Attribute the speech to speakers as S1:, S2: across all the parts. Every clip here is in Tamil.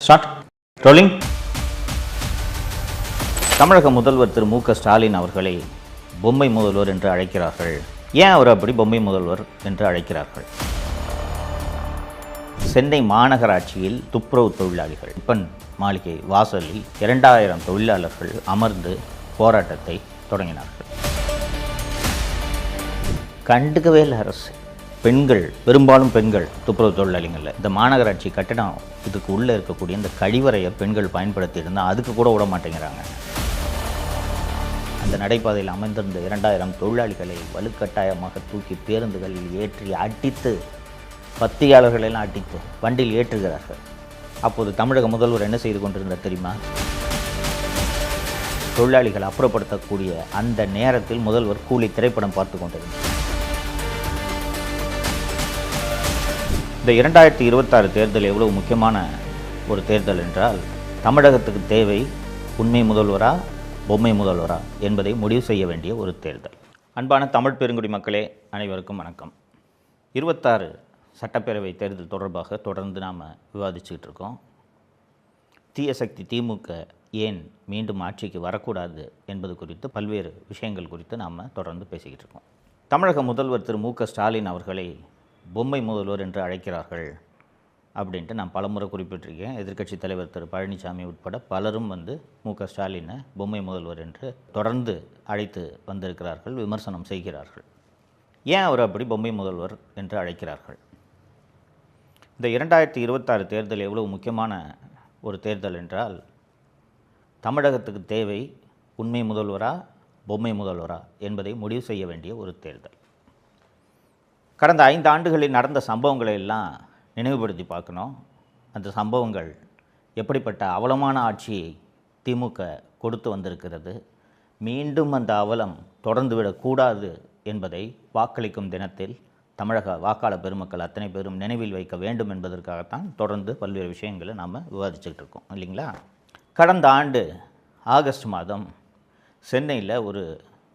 S1: Start rolling. தமிழக முதல்வர் திரு மு க ஸ்டாலின் அவர்களை பொம்மை முதல்வர் என்று அழைக்கிறார்கள். ஏன் அவர் அப்படி பொம்மை முதல்வர் என்று அழைக்கிறார்கள்? சென்னை மாநகராட்சியில் துப்புரவு தொழிலாளிகள் ரிப்பன் மாளிகை வாசலில் 2000 தொழிலாளர்கள் அமர்ந்து போராட்டத்தை தொடங்கினார்கள். கண்டுக்கவே இல்லை அரசு. பெண்கள், பெரும்பாலும் பெண்கள் துப்புரவு தொழிலாளிகள். இந்த மாநகராட்சி கட்டடம் இதுக்கு உள்ளே இருக்கக்கூடிய இந்த கழிவறையை பெண்கள் பயன்படுத்தி இருந்தால் அதுக்கு கூட விட மாட்டேங்கிறாங்க. அந்த நடைபாதையில் அமைந்திருந்த 2000 தொழிலாளிகளை வலுக்கட்டாயமாக தூக்கி பேருந்துகளில் ஏற்றி அடித்து, பத்தியாளர்களெல்லாம் அடித்து வண்டியில் ஏற்றுகிறார்கள். அப்போது தமிழக முதல்வர் என்ன செய்து கொண்டிருந்தார் தெரியுமா? தொழிலாளிகள் அப்புறப்படுத்தக்கூடிய அந்த நேரத்தில் முதல்வர் கூலி திரைப்படம் பார்த்து கொண்டிருந்தார். இந்த 2026 தேர்தல் எவ்வளவு முக்கியமான ஒரு தேர்தல் என்றால், தமிழகத்துக்கு தேவை உண்மை முதல்வரா பொம்மை முதல்வரா என்பதை முடிவு செய்ய வேண்டிய ஒரு தேர்தல். அன்பான தமிழ் பெருங்குடி மக்களே, அனைவருக்கும் வணக்கம். 26 சட்டப்பேரவை தேர்தல் தொடர்பாக தொடர்ந்து நாம் விவாதிச்சுக்கிட்டு இருக்கோம். தீய சக்தி திமுக ஏன் மீண்டும் ஆட்சிக்கு வரக்கூடாது என்பது குறித்து பல்வேறு விஷயங்கள் குறித்து நாம் தொடர்ந்து பேசிக்கிட்டு இருக்கோம். தமிழக முதல்வர் திரு மு க ஸ்டாலின் அவர்களை பொம்மை முதல்வர் என்று அழைக்கிறார்கள் அப்படின்ட்டு நான் பலமுறை குறிப்பிட்டிருக்கேன். எதிர்க்கட்சி தலைவர் திரு பழனிசாமி உட்பட பலரும் மு க ஸ்டாலினை பொம்மை முதல்வர் என்று தொடர்ந்து அழைத்து வந்திருக்கிறார்கள், விமர்சனம் செய்கிறார்கள். ஏன் அவர் அப்படி பொம்மை முதல்வர் என்று அழைக்கிறார்கள்? இந்த 2026 தேர்தல் எவ்வளவு முக்கியமான ஒரு தேர்தல் என்றால், தமிழகத்துக்கு தேவை உண்மை முதல்வரா பொம்மை முதல்வரா என்பதை முடிவு செய்ய வேண்டிய ஒரு தேர்தல். கடந்த 5 ஆண்டுகளில் நடந்த சம்பவங்களை எல்லாம் நினைவுபடுத்தி பார்க்கணும். அந்த சம்பவங்கள் எப்படிப்பட்ட அவலமான ஆட்சியை திமுக கொடுத்து வந்திருக்கிறது, மீண்டும் அந்த அவலம் தொடர்ந்துவிடக்கூடாது என்பதை வாக்களிக்கும் தினத்தில் தமிழக வாக்காளர் பெருமக்கள் அத்தனை பேரும் நினைவில் வைக்க வேண்டும் என்பதற்காகத்தான் தொடர்ந்து பல்வேறு விஷயங்களை நாம் விவாதிச்சுக்கிட்டு இருக்கோம், இல்லைங்களா? கடந்த ஆண்டு ஆகஸ்ட் மாதம் சென்னையில் ஒரு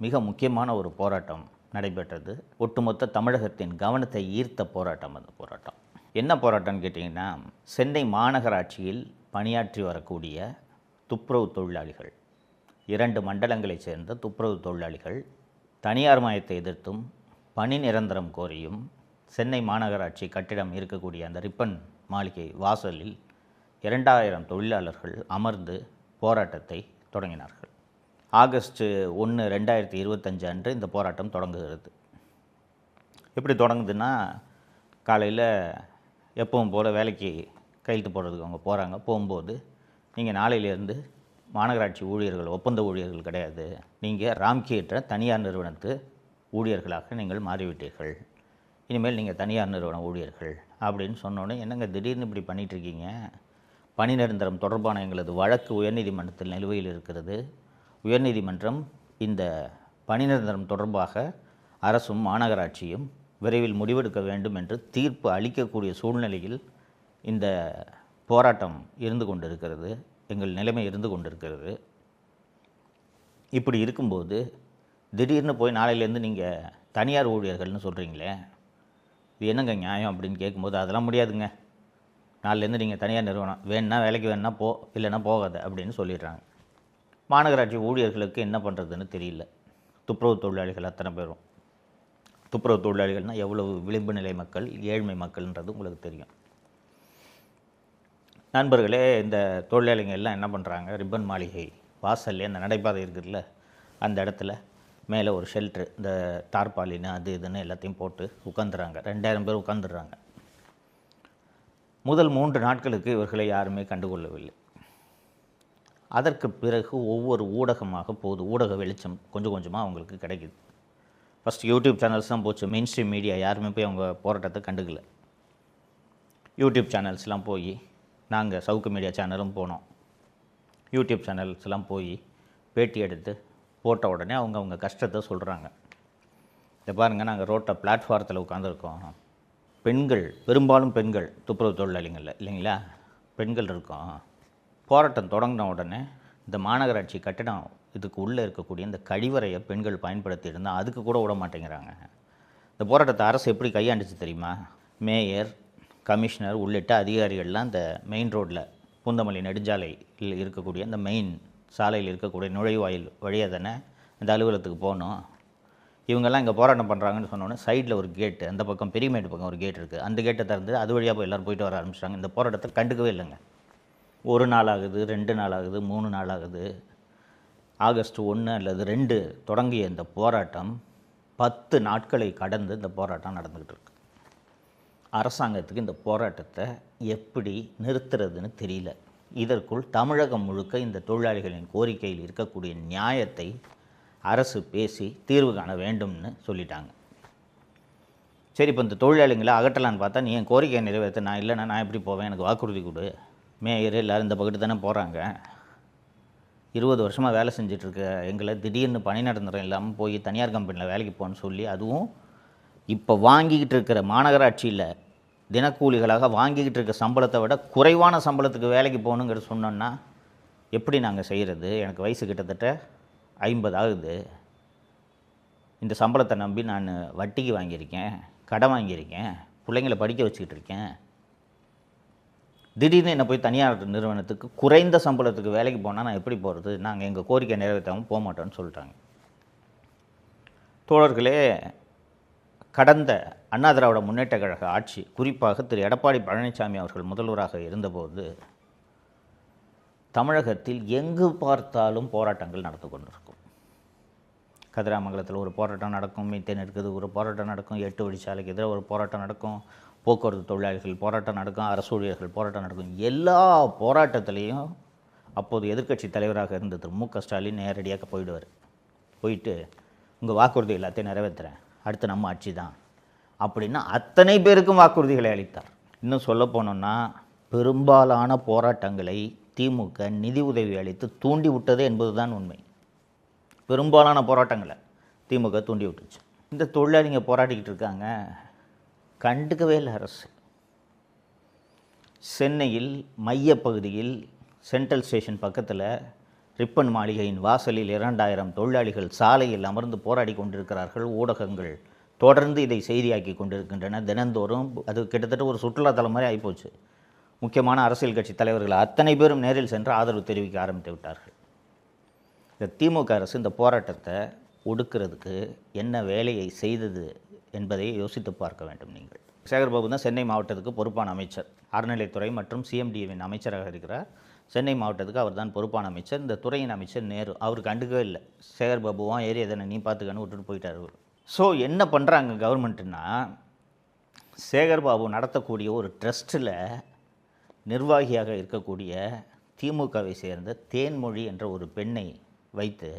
S1: மிக முக்கியமான ஒரு போராட்டம் நடைபெற்றது. ஒட்டுமொத்த தமிழகத்தின் கவனத்தை ஈர்த்த போராட்டம். அந்த போராட்டம் என்ன போராட்டம்னு கேட்டிங்கன்னா, சென்னை மாநகராட்சியில் பணியாற்றி வரக்கூடிய துப்புரவு தொழிலாளிகள், 2 மண்டலங்களைச் சேர்ந்த துப்புரவு தொழிலாளிகள் தனியார் மயத்தை எதிர்த்தும் பணி நிரந்தரம் கோரியும் சென்னை மாநகராட்சி கட்டிடம் இருக்கக்கூடிய அந்த ரிப்பன் மாளிகை வாசலில் 2000 தொழிலாளர்கள் அமர்ந்து போராட்டத்தை தொடங்கினார்கள். ஆகஸ்ட் 1, 2025 அன்று இந்த போராட்டம் தொடங்குகிறது. எப்படி தொடங்குதுன்னா, காலையில் எப்பவும் போல் வேலைக்கு கையெழுத்து போடுறதுக்கு அவங்க போகிறாங்க. போகும்போது, நீங்கள் நாளையிலேருந்து மாநகராட்சி ஊழியர்கள், ஒப்பந்த ஊழியர்கள் கிடையாது, நீங்கள் ராம்கி என்ற தனியார் நிறுவனத்து ஊழியர்களாக நீங்கள் மாறிவிட்டீர்கள், இனிமேல் நீங்கள் தனியார் நிறுவன ஊழியர்கள் அப்படின்னு சொன்னோன்னே, என்னங்க திடீர்னு இப்படி பண்ணிகிட்ருக்கீங்க? பணி நிரந்தரம் தொடர்பான எங்களது வழக்கு உயர்நீதிமன்றத்தில் நிலுவையில் இருக்கிறது. உயர்நீதிமன்றம் இந்த பணி நிரந்தரம் தொடர்பாக அரசும் மாநகராட்சியும் விரைவில் முடிவெடுக்க வேண்டும் என்று தீர்ப்பு அளிக்கக்கூடிய சூழ்நிலையில் இந்த போராட்டம் இருந்து கொண்டிருக்கிறது, எங்கள் நிலைமை இருந்து கொண்டிருக்கிறது. இப்படி இருக்கும்போது திடீர்னு போய் நாளையிலேருந்து நீங்கள் தனியார் ஊழியர்கள்னு சொல்கிறீங்களே, இது என்னங்க நியாயம் அப்படின்னு கேட்கும்போது, அதெல்லாம் முடியாதுங்க, நாளிலேருந்து நீங்கள் தனியார் நிறுவனம், வேணுன்னா வேலைக்கு வேணுன்னா போ, இல்லைன்னா போகாத அப்படின்னு சொல்லிடுறாங்க. மாநகராட்சி ஊழியர்களுக்கு என்ன பண்ணுறதுன்னு தெரியல. துப்புரவு தொழிலாளிகள் அத்தனை பேரும், துப்புரவு தொழிலாளிகள்னால் எவ்வளவு விளிம்பு நிலை மக்கள், ஏழ்மை மக்கள்ன்றது உங்களுக்கு தெரியும். நண்பர்களே, இந்த தொழிலாளிகள் எல்லாம் என்ன பண்ணுறாங்க, ரிப்பன் மாளிகை வாசல்லே அந்த நடைபாதை இருக்குதுல்ல, அந்த இடத்துல மேலே ஒரு ஷெல்ட்ரு, இந்த டார்பாலின்னு அது இதுன்னு எல்லாத்தையும் போட்டு உட்காந்துறாங்க. 2000 பேர் உட்காந்துடுறாங்க. முதல் 3 நாட்களுக்கு இவர்களை யாருமே கண்டுகொள்ளவில்லை. அதற்கு பிறகு ஒவ்வொரு ஊடகமாக போகுது, ஊடக வெளிச்சம் கொஞ்சம் கொஞ்சமாக அவங்களுக்கு கிடைக்குது. ஃபஸ்ட் யூடியூப் சேனல்ஸ் தான் போச்சு, மெயின் ஸ்ட்ரீம் மீடியா யாருமே போய் அவங்க போராட்டத்தை கண்டுக்கல. யூடியூப் சேனல்ஸ்லாம் போய், நாங்கள் சவுக்கு மீடியா சேனலும் போனோம், யூடியூப் சேனல்ஸ்லாம் போய் பேட்டி எடுத்து போட்ட உடனே அவங்க கஷ்டத்தை சொல்கிறாங்க. இதை பாருங்கள், நாங்கள் ரோட்டை பிளாட்ஃபாரத்தில் உட்காந்துருக்கோம், பெண்கள், பெரும்பாலும் பெண்கள் துப்புரவு தொழிலாளிகள் இல்லைங்களா, பெண்கள் இருக்கோம். போராட்டம் தொடங்கின உடனே இந்த மாநகராட்சி கட்டிடம் இதுக்கு உள்ளே இருக்கக்கூடிய இந்த கழிவறையை பெண்கள் பயன்படுத்தி இருந்தால் அதுக்கு கூட விட மாட்டேங்கிறாங்க. இந்த போராட்டத்தை அரசு எப்படி கையாண்டுச்சு தெரியுமா? மேயர், கமிஷனர் உள்ளிட்ட அதிகாரிகள்லாம் இந்த மெயின் ரோட்டில் பூந்தமல்லி நெடுஞ்சாலையில் இருக்கக்கூடிய அந்த மெயின் சாலையில் இருக்கக்கூடிய நுழைவாயில் வழியாக தானே இந்த அலுவலகத்துக்கு போகணும். இவங்கெல்லாம் இங்கே போராட்டம் பண்ணுறாங்கன்னு சொன்னோன்னே சைடில் ஒரு கேட்டு, அந்த பக்கம் பெரியமேட்டு பக்கம் ஒரு கேட் இருக்குது, அந்த கேட்டை திறந்து அது வழியாக போய் எல்லோரும் போயிட்டு வர ஆரம்பிச்சிட்டாங்க. இந்த போராட்டத்தை கண்டுக்கவே இல்லைங்க. 1 நாள் ஆகுது, 2 நாள் ஆகுது, 3 நாள் ஆகுது. ஆகஸ்ட் 1 அல்லது 2 தொடங்கிய இந்த போராட்டம் 10 நாட்களை கடந்து இந்த போராட்டம் நடந்துக்கிட்டு இருக்கு. அரசாங்கத்துக்கு இந்த போராட்டத்தை எப்படி நிறுத்துறதுன்னு தெரியல. இதற்குள் தமிழகம் முழுக்க இந்த தொழிலாளிகளின் கோரிக்கையில் இருக்கக்கூடிய நியாயத்தை அரசு பேசி தீர்வு காண வேண்டும்னு சொல்லிட்டாங்க. சரி, இப்போ இந்த தொழிலாளிகளை அகற்றலான்னு பார்த்தா, நீ என் கோரிக்கையை நிறைவேற்ற நான் இல்லைன்னா நான் எப்படி போவேன், எனக்கு வாக்குறுதி கொடு. மேயர் எல்லோரும் இந்த பக்கத்து தானே போகிறாங்க. 20 வருஷமாக வேலை செஞ்சிட்ருக்க எங்களை திடீர்னு பணி நிரந்தரம் இல்லாமல் போய் தனியார் கம்பெனியில் வேலைக்கு போகணுன்னு சொல்லி, அதுவும் இப்போ வாங்கிக்கிட்டு இருக்கிற மாநகராட்சியில் தினக்கூலிகளாக வாங்கிக்கிட்டு இருக்க சம்பளத்தை விட குறைவான சம்பளத்துக்கு வேலைக்கு போகணுங்கிறது சொன்னோன்னா எப்படி நாங்கள் செய்கிறது? எனக்கு வயசு கிட்டத்தட்ட 50 ஆகுது. இந்த சம்பளத்தை நம்பி நான் வட்டிக்கு வாங்கியிருக்கேன், கடன் வாங்கியிருக்கேன், பிள்ளைங்களை படிக்க வச்சுக்கிட்டு இருக்கேன். திடீர்னு என்னை போய் தனியார் நிறுவனத்துக்கு குறைந்த சம்பளத்துக்கு வேலைக்கு போனால் நான் எப்படி போகிறது? நாங்கள் எங்கள் கோரிக்கை நிறைவேற்றாமல் போக மாட்டோம்னு சொல்லிட்டாங்க. தோழர்களே, கடந்த அண்ணா திராவிட முன்னேற்ற கழக ஆட்சி, குறிப்பாக திரு எடப்பாடி பழனிசாமி அவர்கள் முதல்வராக இருந்தபோது தமிழகத்தில் எங்கு பார்த்தாலும் போராட்டங்கள் நடந்து கொண்டிருக்கும். கதிராமங்கலத்தில் ஒரு போராட்டம் நடக்கும், மீத்தேன் இருக்குது ஒரு போராட்டம் நடக்கும், 8 வழிச்சாலைக்கு எதிராக ஒரு போராட்டம் நடக்கும், போக்குவரத்து தொழிலாளிகள் போராட்டம் நடக்கும், அரசு ஊழியர்கள் போராட்டம் நடக்கும். எல்லா போராட்டத்திலையும் அப்போது எதிர்க்கட்சி தலைவராக இருந்த திரு மு க ஸ்டாலின் நேரடியாக போயிடுவார். போயிட்டு உங்கள் வாக்குறுதி எல்லாத்தையும் நிறைவேற்றுறேன், அடுத்து நம்ம ஆட்சி தான் அப்படின்னா அத்தனை பேருக்கும் வாக்குறுதிகளை அளித்தார். இன்னும் சொல்ல போனோம்னா, பெரும்பாலான போராட்டங்களை திமுக நிதி உதவி அளித்து தூண்டி விட்டது என்பது தான் உண்மை. பெரும்பாலான போராட்டங்களை திமுக தூண்டி விட்டுச்சு. இந்த தொழிலாளிங்க போராடிக்கிட்டு இருக்காங்க, கண்டுக்கவே இல்லை அரசு. சென்னையில் மையப்பகுதியில் சென்ட்ரல் ஸ்டேஷன் பக்கத்தில் ரிப்பன் மாளிகையின் வாசலில் 2000 தொழிலாளிகள் சாலையில் அமர்ந்து போராடி கொண்டிருக்கிறார்கள். ஊடகங்கள் தொடர்ந்து இதை செய்தியாக்கி கொண்டிருக்கின்றன தினந்தோறும். அது கிட்டத்தட்ட ஒரு சுற்றுலாத்தலம் மாதிரி ஆகிப்போச்சு. முக்கியமான அரசியல் கட்சி தலைவர்கள் அத்தனை பேரும் நேரில் சென்று ஆதரவு தெரிவிக்க ஆரம்பித்து விட்டார்கள். இந்த திமுக அரசு இந்த போராட்டத்தை ஒடுக்கிறதுக்கு என்ன வேலையை செய்தது என்பதை யோசித்து பார்க்க வேண்டும். நீங்கள் சேகர்பாபு தான் சென்னை மாவட்டத்துக்கு பொறுப்பான அமைச்சர், அறநிலைத்துறை மற்றும் சிஎம்டிவின் அமைச்சராக இருக்கிறார். சென்னை மாவட்டத்துக்கு அவர் தான் பொறுப்பான அமைச்சர். இந்த துறையின் அமைச்சர் நேரு, அவர் கண்டுக்கவே இல்லை. சேகர்பாபுவான் ஏரியா தானே, நீ பார்த்துக்கன்னு விட்டுட்டு போயிட்டார் அவர். ஸோ என்ன பண்ணுறாங்க கவர்மெண்ட்டுன்னா, சேகர்பாபு நடத்தக்கூடிய ஒரு ட்ரஸ்ட்டில் நிர்வாகியாக இருக்கக்கூடிய திமுகவை சேர்ந்த தேன்மொழி என்ற ஒரு பெண்ணை வைத்து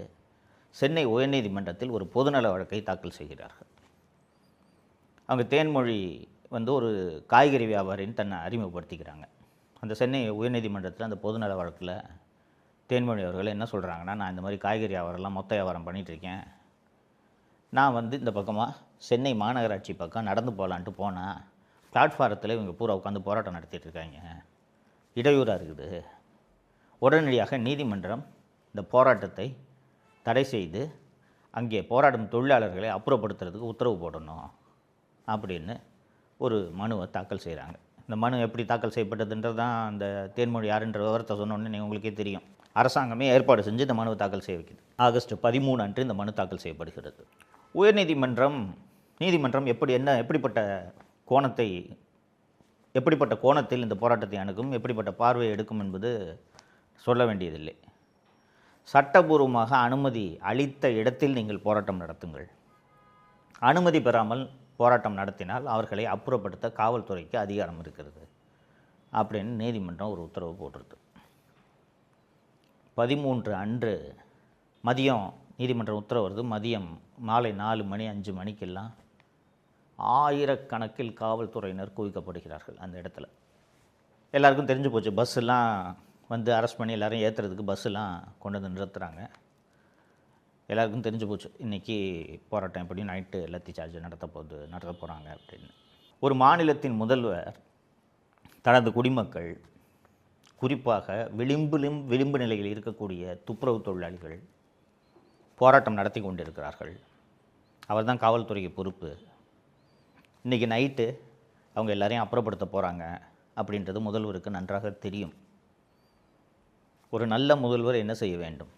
S1: சென்னை உயர்நீதிமன்றத்தில் ஒரு பொதுநல வழக்கை தாக்கல் செய்கிறார்கள். அவங்க தேன்மொழி ஒரு காய்கறி வியாபாரின்னு தன்னை அறிமுகப்படுத்திக்கிறாங்க. அந்த சென்னை உயர்நீதிமன்றத்தில் அந்த பொதுநல வழக்கில் தேன்மொழி அவர்கள் என்ன சொல்கிறாங்கன்னா, நான் இந்த மாதிரி காய்கறி வியாபாரம்லாம் மொத்த வியாபாரம் பண்ணிகிட்ருக்கேன். நான் இந்த பக்கமாக சென்னை மாநகராட்சி பக்கம் நடந்து போகலான்ட்டு போனால் பிளாட்ஃபாரத்தில் இவங்க பூரா உட்காந்து போராட்டம் நடத்திட்டு இருக்காங்க, இடையூறாக இருக்குது. உடனடியாக நீதிமன்றம் இந்த போராட்டத்தை தடை செய்து அங்கே போராடும் தொழிலாளர்களை அப்புறப்படுத்துறதுக்கு உத்தரவு போடணும் அப்படின்னு ஒரு மனுவை தாக்கல் செய்கிறாங்க. இந்த மனு எப்படி தாக்கல் செய்யப்பட்டதுன்றது தான் அந்த தேன்மொழி யாருன்ற விவரத்தை சொன்னோன்னே உங்களுக்கே தெரியும். அரசாங்கமே ஏற்பாடு செஞ்சு இந்த மனுவை தாக்கல் செய்ய வைக்குது. ஆகஸ்ட் 13 அன்று இந்த மனு தாக்கல் செய்யப்படுகிறது. நீதிமன்றம் எப்படிப்பட்ட கோணத்தில் இந்த போராட்டத்தை அணுகும், எப்படிப்பட்ட பார்வையை எடுக்கும் என்பது சொல்ல வேண்டியதில்லை. சட்டபூர்வமாக அனுமதி அளித்த இடத்தில் நீங்கள் போராட்டம் நடத்துங்கள். அனுமதி பெறாமல் போராட்டம் நடத்தினால் அவர்களை அப்புறப்படுத்த காவல்துறைக்கு அதிகாரம் இருக்கிறது அப்படின்னு நீதிமன்றம் ஒரு உத்தரவு போட்டிருக்கு. 13 அன்று மதியம் நீதிமன்றம் உத்தரவு வருது. மதியம் மாலை 4 மணி 5 மணிக்கெல்லாம் ஆயிரக்கணக்கில் காவல்துறையினர் குவிக்கப்படுகிறார்கள் அந்த இடத்துல. எல்லாருக்கும் தெரிஞ்சு போச்சு. பஸ்ஸெல்லாம் அரெஸ்ட் பண்ணி எல்லோரும் ஏற்றுறதுக்கு பஸ்ஸெல்லாம் கொண்டு வந்து நிறுத்துகிறாங்க. எல்லாருக்கும் தெரிஞ்சு போச்சு இன்றைக்கி போராட்டம் எப்படி நைட்டு லத்தி சார்ஜ் நடத்த போகிறாங்க அப்படின்னு. ஒரு மாநிலத்தின் முதல்வர் தனது குடிமக்கள், குறிப்பாக விளிம்பு நிலையில் இருக்கக்கூடிய துப்புரவு தொழிலாளிகள் போராட்டம் நடத்தி கொண்டிருக்கிறார்கள். அவர் தான் காவல்துறைக்கு பொறுப்பு. இன்றைக்கி நைட்டு அவங்க எல்லாரையும் அப்புறப்படுத்த போகிறாங்க அப்படின்றது முதல்வருக்கு நன்றாக தெரியும். ஒரு நல்ல முதல்வர் என்ன செய்ய வேண்டும்?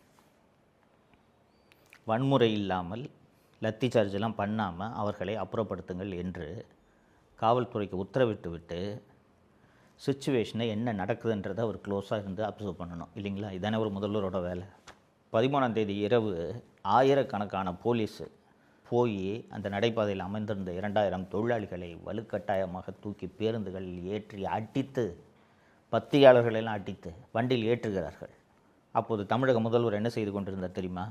S1: வன்முறை இல்லாமல் லத்தி சார்ஜெலாம் பண்ணாமல் அவர்களை அப்புறப்படுத்துங்கள் என்று காவல்துறைக்கு உத்தரவிட்டு விட்டு சிச்சுவேஷனை என்ன நடக்குதுன்றதை அவர் க்ளோஸாக இருந்து அப்சர்வ் பண்ணணும் இல்லைங்களா? இதானே ஒரு முதல்வரோட வேலை. 13ஆம் தேதி இரவு ஆயிரக்கணக்கான போலீஸு போய் அந்த நடைபாதையில் அமைந்திருந்த 2000 தொழிலாளிகளை வலுக்கட்டாயமாக தூக்கி பேருந்துகளில் ஏற்றி அடித்து, பத்திரிகையாளர்களெல்லாம் அடித்து வண்டியில் ஏற்றுகிறார்கள். அப்போது தமிழக முதல்வர் என்ன செய்து கொண்டிருந்தார் தெரியுமா?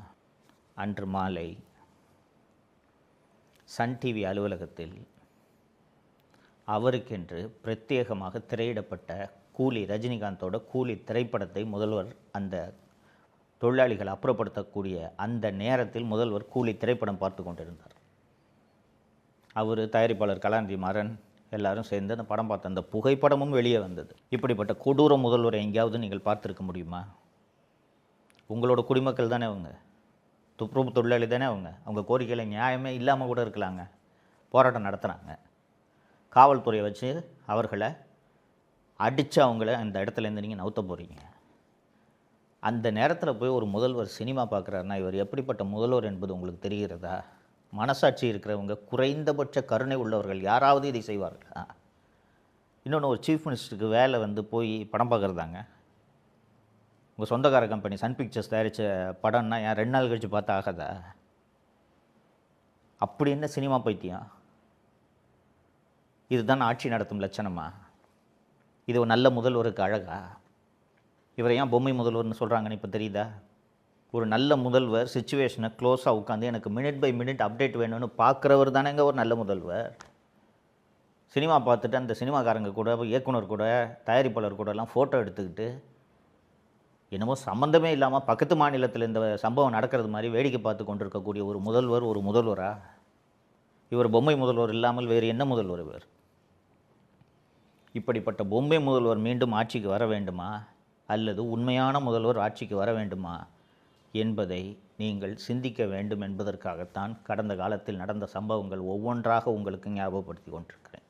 S1: அன்று மாலை சன் டிவி அலுவலகத்தில் அவருக்கென்று பிரத்யேகமாக திரையிடப்பட்ட கூலி, ரஜினிகாந்தோட கூலி திரைப்படத்தை முதல்வர் அந்த தொழிலாளிகள் அப்புறப்படுத்தக்கூடிய அந்த நேரத்தில் முதல்வர் கூலி திரைப்படம் பார்த்து கொண்டிருந்தார். அவர், தயாரிப்பாளர் கலாநிதி மாறன் எல்லாரும் சேர்ந்து அந்த படம் பார்த்த அந்த புகைப்படமும் வெளியே வந்தது. இப்படிப்பட்ட கொடூர முதல்வரை எங்கேயாவது நீங்கள் பார்த்துருக்க முடியுமா? உங்களோட குடிமக்கள் தானே அவங்க, துப்புரவு தொழிலாளி தானே அவங்க கோரிக்கையில் நியாயமே இல்லாமல் கூட இருக்கலாங்க. போராட்டம் நடத்துகிறாங்க. காவல்துறையை வச்சு அவர்களை அடித்து அவங்கள அந்த இடத்துலேருந்து நீங்கள் நவுத்த போகிறீங்க. அந்த நேரத்தில் போய் ஒரு முதல்வர் சினிமா பார்க்குறாருன்னா இவர் எப்படிப்பட்ட முதல்வர் என்பது உங்களுக்கு தெரிகிறதா? மனசாட்சி இருக்கிறவங்க, குறைந்தபட்ச கருணை உள்ளவர்கள் யாராவது இதை செய்வார்களா? இன்னொன்று, ஒரு சீஃப் மினிஸ்டருக்கு வேலை போய் படம் பார்க்குறதாங்க. உங்கள் சொந்தக்கார கம்பெனி சன் பிக்சர்ஸ் தயாரித்த படம்னா ஏன் 2 நாள் கழித்து பார்த்தா ஆகாதா? அப்படி என்ன சினிமா பைத்தியம்? இதுதான் ஆட்சி நடத்தும் லட்சணமா? இது ஒரு நல்ல முதல்வருக்கு அழகா? இவரை ஏன் பொம்மை முதல்வர்னு சொல்கிறாங்கன்னு இப்போ தெரியுதா? ஒரு நல்ல முதல்வர் சிச்சுவேஷனை க்ளோஸாக உட்காந்து எனக்கு மினிட் பை மினிட் அப்டேட் வேணும்னு பார்க்குறவர் தானேங்க ஒரு நல்ல முதல்வர். சினிமா பார்த்துட்டு அந்த சினிமாக்காரங்க கூட, இயக்குனர் கூட, தயாரிப்பாளர் கூடலாம் ஃபோட்டோ எடுத்துக்கிட்டு என்னமோ சம்மந்தமே இல்லாமல் பக்கத்து மாநிலத்தில் இந்த சம்பவம் நடக்கிறது மாதிரி வேடிக்கை பார்த்து கொண்டிருக்கக்கூடிய ஒரு முதல்வர் ஒரு முதல்வரா? இவர் பொம்மை முதல்வர் இல்லாமல் வேறு என்ன முதல்வர் இவர்? இப்படிப்பட்ட பொம்மை முதல்வர் மீண்டும் ஆட்சிக்கு வர வேண்டுமா, அல்லது உண்மையான முதல்வர் ஆட்சிக்கு வர வேண்டுமா என்பதை நீங்கள் சிந்திக்க வேண்டும் என்பதற்காகத்தான் கடந்த காலத்தில் நடந்த சம்பவங்கள் ஒவ்வொன்றாக உங்களுக்கு ஞாபகப்படுத்தி கொண்டிருக்கிறேன்.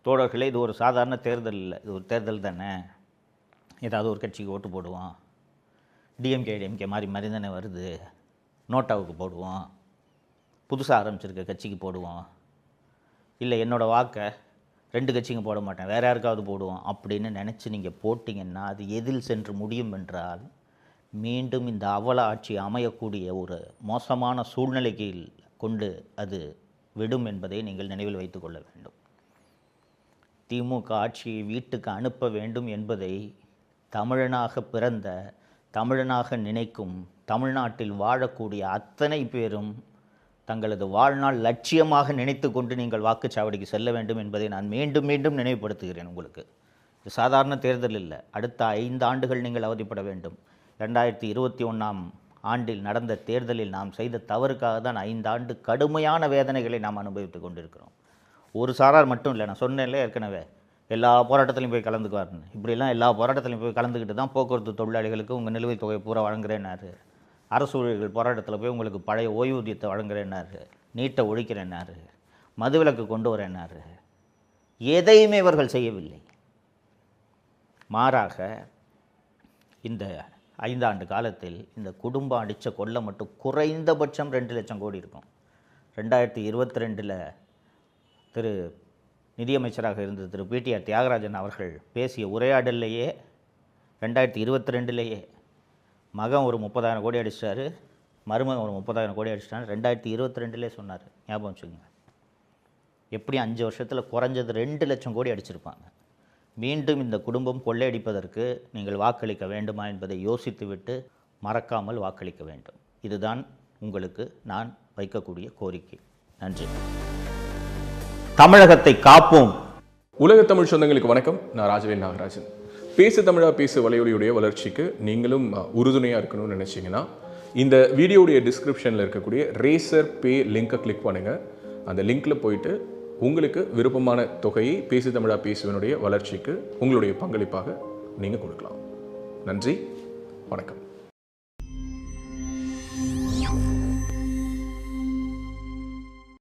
S1: தோழர்களே, இது ஒரு சாதாரண தேர்தல் இல்லை, இது ஒரு தேர்தல் தானே. ஏதாவது ஒரு கட்சிக்கு ஓட்டு போடுவோம், டிஎம்கே மாதிரி மாதிரி தானே வருது. நோட்டாவுக்கு போடுவோம், புதுசாக ஆரம்பிச்சிருக்க கட்சிக்கு போடுவோம், இல்லை என்னோடய வாக்கை 2 கட்சிங்க போட மாட்டேன் வேறு யாருக்காவது போடுவோம் அப்படின்னு நினச்சி நீங்கள் போட்டிங்கன்னா அது எதில் சென்று முடியும் என்றால் மீண்டும் இந்த அவல ஆட்சி அமையக்கூடிய ஒரு மோசமான சூழ்நிலைக்கு கொண்டு அது விடும் என்பதை நீங்கள் நினைவில் வைத்து கொள்ள வேண்டும். திமுக ஆட்சியை வீட்டுக்கு அனுப்ப வேண்டும் என்பதை தமிழனாக பிறந்த, தமிழனாக நினைக்கும், தமிழ்நாட்டில் வாழக்கூடிய அத்தனை பேரும் தங்களது வாழ்நாள் லட்சியமாக நினைத்து கொண்டு நீங்கள் வாக்குச்சாவடிக்கு செல்ல வேண்டும் என்பதை நான் மீண்டும் மீண்டும் நினைவுபடுத்துகிறேன் உங்களுக்கு. இது சாதாரண தேர்தல் இல்லை. அடுத்த 5 ஆண்டுகள் நீங்கள் அவதிப்பட வேண்டும். 2021ஆம் ஆண்டில் நடந்த தேர்தலில் நாம் செய்த தவறுக்காக தான் 5 ஆண்டு கடுமையான வேதனைகளை நாம் அனுபவித்து கொண்டிருக்கிறோம். ஒரு சாரார் மட்டும் இல்லை, நான் சொன்னேன்ல ஏற்கனவே, எல்லா போராட்டத்திலையும் போய் கலந்துக்குவார்னு. இப்படிலாம் எல்லா போராட்டத்திலையும் போய் கலந்துக்கிட்டு தான் போக்குவரத்து தொழிலாளிகளுக்கு உங்கள் நிலுவைத் தொகை பூரா வழங்குறேன்னாரு. அரசு ஊழியர்கள் போராட்டத்தில் போய் உங்களுக்கு பழைய ஓய்வூதியத்தை வழங்குறேன்னாரு, நீட்டை ஒழிக்கிறேன்னாரு, மதுவிலக்கு கொண்டு வரேன்னாரு. எதையுமே இவர்கள் செய்யவில்லை. மாறாக இந்த 5 ஆண்டு காலத்தில் இந்த குடும்பம் அடித்த கொள்ளை மட்டும் குறைந்தபட்சம் 2 லட்சம் கோடி இருக்கும். 2022 திரு நிதியமைச்சராக இருந்த திரு பிடிஆர் தியாகராஜன் அவர்கள் பேசிய உரையாடல்லையே 2022 மகன் ஒரு 30,000 கோடி அடிச்சிட்டாரு, மருமகன் ஒரு 30,000 கோடி அடிச்சிட்டாரு. 2022 சொன்னார், ஞாபகம் வச்சுக்கோங்க. எப்படி 5 வருஷத்தில் குறைஞ்சது 2 லட்சம் கோடி அடிச்சிருப்பாங்க. மீண்டும் இந்த குடும்பம் கொள்ளையடிப்பதற்கு நீங்கள் வாக்களிக்க வேண்டுமா என்பதை யோசித்துவிட்டு மறக்காமல் வாக்களிக்க வேண்டும். இதுதான் உங்களுக்கு நான் வைக்கக்கூடிய கோரிக்கை. நன்றி. தமிழகத்தை காப்போம்.
S2: உலக தமிழ் சொந்தங்களுக்கு வணக்கம். நான் ராஜவேல் நாகராஜன். பேசு தமிழா பேசு வலையொலியுடைய வளர்ச்சிக்கு நீங்களும் உறுதுணையாக இருக்கணும்னு நினச்சிங்கன்னா இந்த வீடியோடைய டிஸ்கிரிப்ஷனில் இருக்கக்கூடிய ரேசர் பே லிங்கை கிளிக் பண்ணுங்கள். அந்த லிங்க்கில் போயிட்டு உங்களுக்கு விருப்பமான தொகையை பேசு தமிழா பேசுவனுடைய வளர்ச்சிக்கு உங்களுடைய பங்களிப்பாக நீங்கள் கொடுக்கலாம். நன்றி, வணக்கம்.